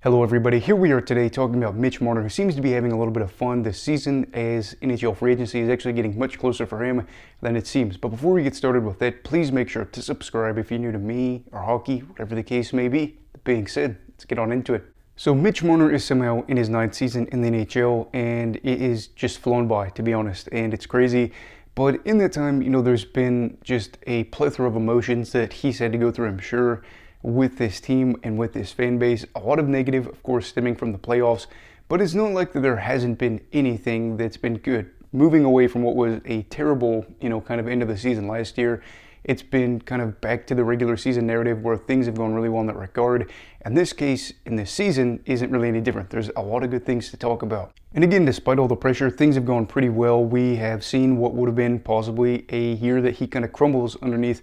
Hello everybody, here we are today talking about Mitch Marner, who seems to be having a little bit of fun this season as NHL free agency is actually getting much closer for him than it seems. But before we get started with that, please make sure to subscribe if you're new to me or hockey, whatever the case may be. That being said, let's get on into it. So Mitch Marner is somehow in his 9th season in the NHL and it is just flown by, to be honest, and it's crazy. But in that time, there's been just a plethora of emotions that he's had to go through, I'm sure, with this team and with this fan base. A lot of negative, of course, stemming from the playoffs, but it's not like that there hasn't been anything that's been good. Moving away from what was a terrible, kind of end of the season last year, it's been kind of back to the regular season narrative where things have gone really well in that regard. And this case in this season isn't really any different. There's a lot of good things to talk about. And again, despite all the pressure, things have gone pretty well. We have seen what would have been possibly a year that he kind of crumbles underneath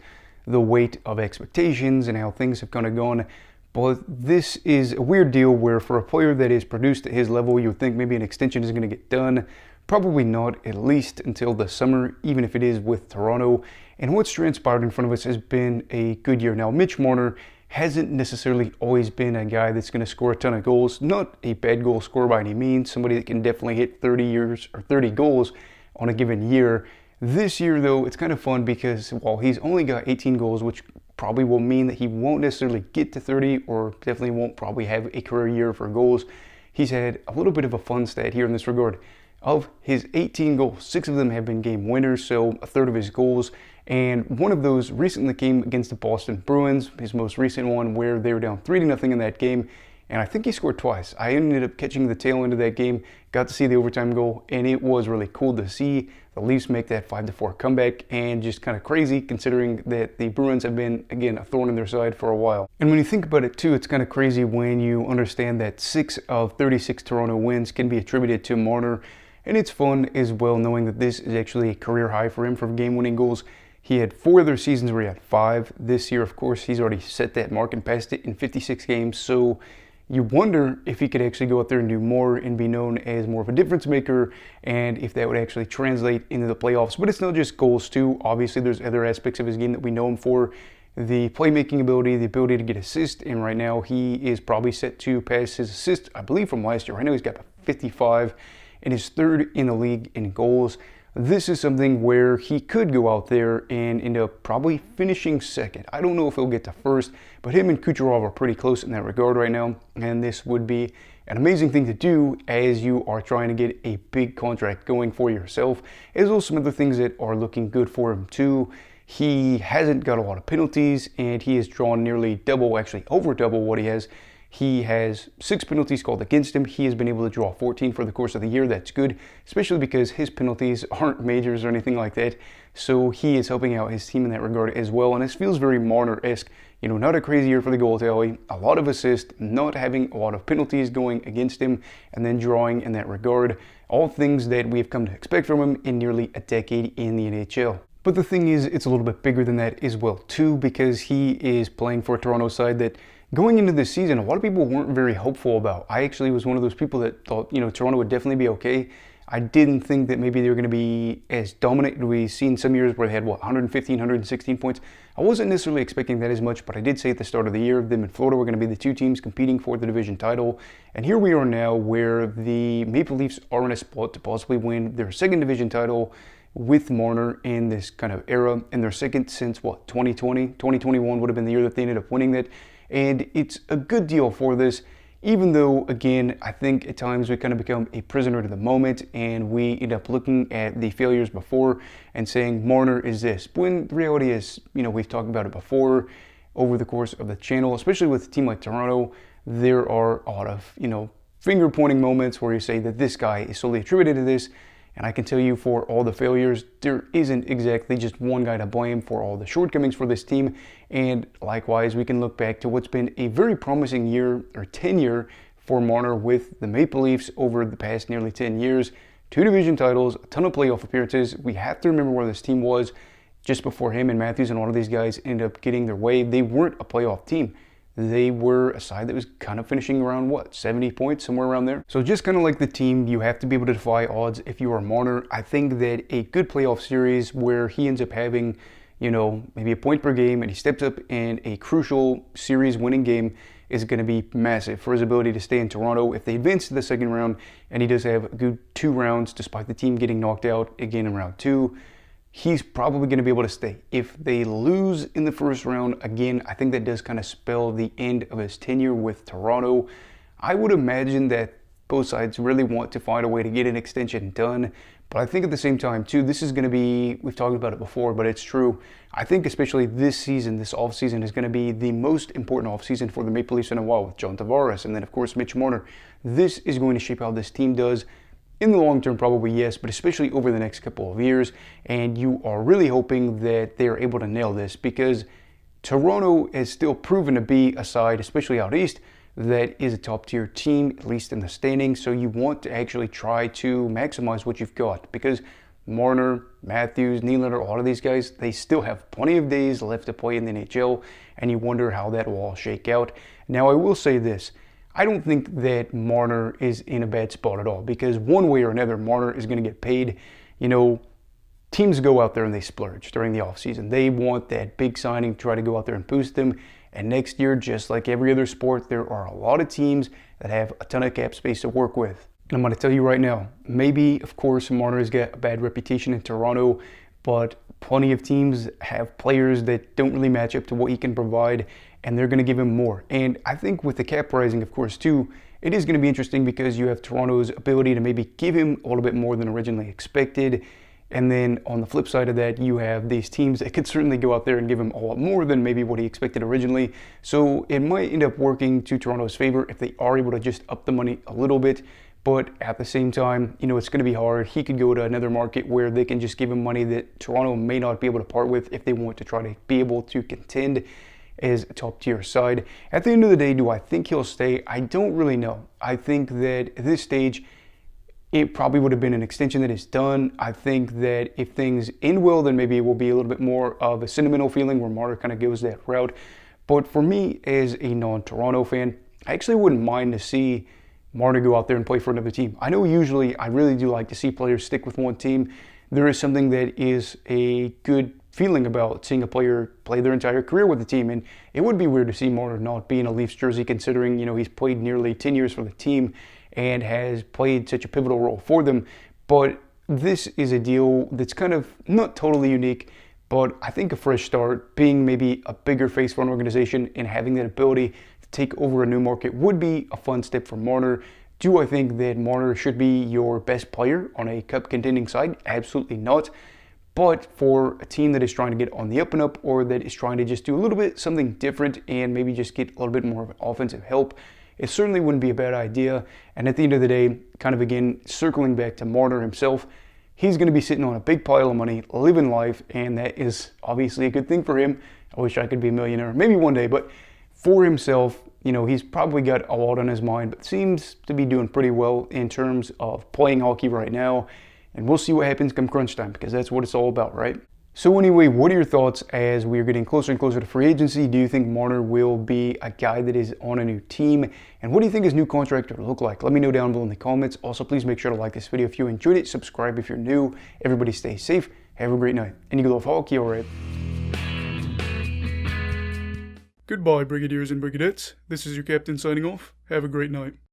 the weight of expectations and how things have kind of gone. But this is a weird deal where for a player that is produced at his level, you would think maybe an extension is going to get done. Probably not, at least until the summer, even if it is with Toronto. And what's transpired in front of us has been a good year. Now, Mitch Marner hasn't necessarily always been a guy that's going to score a ton of goals. Not a bad goal scorer by any means. Somebody that can definitely hit 30 goals on a given year. This year, though, it's kind of fun because while he's only got 18 goals, which probably will mean that he won't necessarily get to 30 or definitely won't probably have a career year for goals, he's had a little bit of a fun stat here in this regard. Of his 18 goals, 6 of them have been game winners, so a third of his goals, and one of those recently came against the Boston Bruins, his most recent one, where they were down 3-0 in that game. And I think he scored twice. I ended up catching the tail end of that game, got to see the overtime goal, and it was really cool to see the Leafs make that 5-4 comeback, and just kind of crazy considering that the Bruins have been, again, a thorn in their side for a while. And when you think about it too, it's kind of crazy when you understand that 6 of 36 Toronto wins can be attributed to Marner, and it's fun as well knowing that this is actually a career high for him for game-winning goals. He had 4 other seasons where he had 5. This year, of course, he's already set that mark and passed it in 56 games, so you wonder if he could actually go out there and do more and be known as more of a difference maker, and if that would actually translate into the playoffs. But it's not just goals too. Obviously, there's other aspects of his game that we know him for. The playmaking ability, the ability to get assists, and right now he is probably set to pass his assist, I believe, from last year. I know he's got 55 and is 3rd in the league in goals. This is something where he could go out there and end up probably finishing 2nd. I don't know if he'll get to 1st, but him and Kucherov are pretty close in that regard right now, and this would be an amazing thing to do as you are trying to get a big contract going for yourself. There's also some other things that are looking good for him too. He hasn't got a lot of penalties, and he has drawn nearly double, actually over double what he has. He has 6 penalties called against him. He has been able to draw 14 for the course of the year. That's good, especially because his penalties aren't majors or anything like that. So he is helping out his team in that regard as well. And this feels very Marner-esque. Not a crazy year for the goal tally. A lot of assists, not having a lot of penalties going against him, and then drawing in that regard. All things that we've come to expect from him in nearly a decade in the NHL. But the thing is, it's a little bit bigger than that as well, too, because he is playing for a Toronto side that going into this season, a lot of people weren't very hopeful about. I actually was one of those people that thought, Toronto would definitely be okay. I didn't think that maybe they were going to be as dominant. We've seen some years where they had, 115, 116 points. I wasn't necessarily expecting that as much, but I did say at the start of the year, them and Florida were going to be the 2 teams competing for the division title. And here we are now where the Maple Leafs are in a spot to possibly win their 2nd division title with Marner in this kind of era, and their 2nd since 2020. 2021 would have been the year that they ended up winning that. And it's a good deal for this, even though, again, I think at times we kind of become a prisoner to the moment and we end up looking at the failures before and saying Marner is this. When the reality is, we've talked about it before over the course of the channel, especially with a team like Toronto, there are a lot of, finger pointing moments where you say that this guy is solely attributed to this. And I can tell you for all the failures, there isn't exactly just one guy to blame for all the shortcomings for this team. And likewise, we can look back to what's been a very promising year or tenure for Marner with the Maple Leafs over the past nearly 10 years. 2 division titles, a ton of playoff appearances. We have to remember where this team was just before him and Matthews and all of these guys ended up getting their way. They weren't a playoff team. They were a side that was kind of finishing around, 70 points, somewhere around there. So just kind of like the team, you have to be able to defy odds if you are Marner. I think that a good playoff series where he ends up having, maybe a point per game and he steps up in a crucial series winning game is going to be massive for his ability to stay in Toronto. If they advance to the second round, and he does have a good 2 rounds despite the team getting knocked out again in round 2, he's probably going to be able to stay. If they lose in the first round, again, I think that does kind of spell the end of his tenure with Toronto. I would imagine that both sides really want to find a way to get an extension done. But I think at the same time, too, this is going to be, we've talked about it before, but it's true. I think especially this season, this offseason is going to be the most important offseason for the Maple Leafs in a while with John Tavares and then, of course, Mitch Marner. This is going to shape how this team does. In the long term, probably yes, but especially over the next couple of years. And you are really hoping that they're able to nail this because Toronto has still proven to be a side, especially out east, that is a top-tier team, at least in the standings. So you want to actually try to maximize what you've got because Marner, Matthews, Nylander, a lot of these guys, they still have plenty of days left to play in the NHL, and you wonder how that will all shake out. Now, I will say this. I don't think that Marner is in a bad spot at all because one way or another, Marner is going to get paid. You know, teams go out there and they splurge during the offseason. They want that big signing, try to go out there and boost them. And next year, just like every other sport, there are a lot of teams that have a ton of cap space to work with. And I'm going to tell you right now, maybe, of course, Marner has got a bad reputation in Toronto, but plenty of teams have players that don't really match up to what he can provide, and they're going to give him more. And I think with the cap rising, of course, too, it is going to be interesting because you have Toronto's ability to maybe give him a little bit more than originally expected. And then on the flip side of that, you have these teams that could certainly go out there and give him a lot more than maybe what he expected originally. So it might end up working to Toronto's favor if they are able to just up the money a little bit. But at the same time, you know, it's going to be hard. He could go to another market where they can just give him money that Toronto may not be able to part with if they want to try to be able to contend as a top-tier side. At the end of the day, do I think he'll stay? I don't really know. I think that at this stage, it probably would have been an extension that is done. I think that if things end well, then maybe it will be a little bit more of a sentimental feeling where Marner kind of goes that route. But for me, as a non-Toronto fan, I actually wouldn't mind to see Marner go out there and play for another team. I know usually I really do like to see players stick with one team. There is something that is a good feeling about seeing a player play their entire career with the team. And it would be weird to see Marner not be in a Leafs jersey considering, you know, he's played nearly 10 years for the team and has played such a pivotal role for them. But this is a deal that's kind of not totally unique, but I think a fresh start, being maybe a bigger face for an organization and having that ability to take over a new market would be a fun step for Marner. Do I think that Marner should be your best player on a cup contending side? Absolutely not. But for a team that is trying to get on the up and up or that is trying to just do a little bit something different and maybe just get a little bit more of offensive help, it certainly wouldn't be a bad idea. And at the end of the day, kind of again, circling back to Marner himself, he's going to be sitting on a big pile of money, living life, and that is obviously a good thing for him. I wish I could be a millionaire, maybe one day, but for himself, you know, he's probably got a lot on his mind, but seems to be doing pretty well in terms of playing hockey right now. And we'll see what happens come crunch time, because that's what it's all about, right? So anyway, what are your thoughts as we are getting closer and closer to free agency? Do you think Marner will be a guy that is on a new team? And what do you think his new contract will look like? Let me know down below in the comments. Also, please make sure to like this video if you enjoyed it. Subscribe if you're new. Everybody stay safe. Have a great night. And you love hockey, all right? Goodbye, Brigadiers and Brigadettes. This is your captain signing off. Have a great night.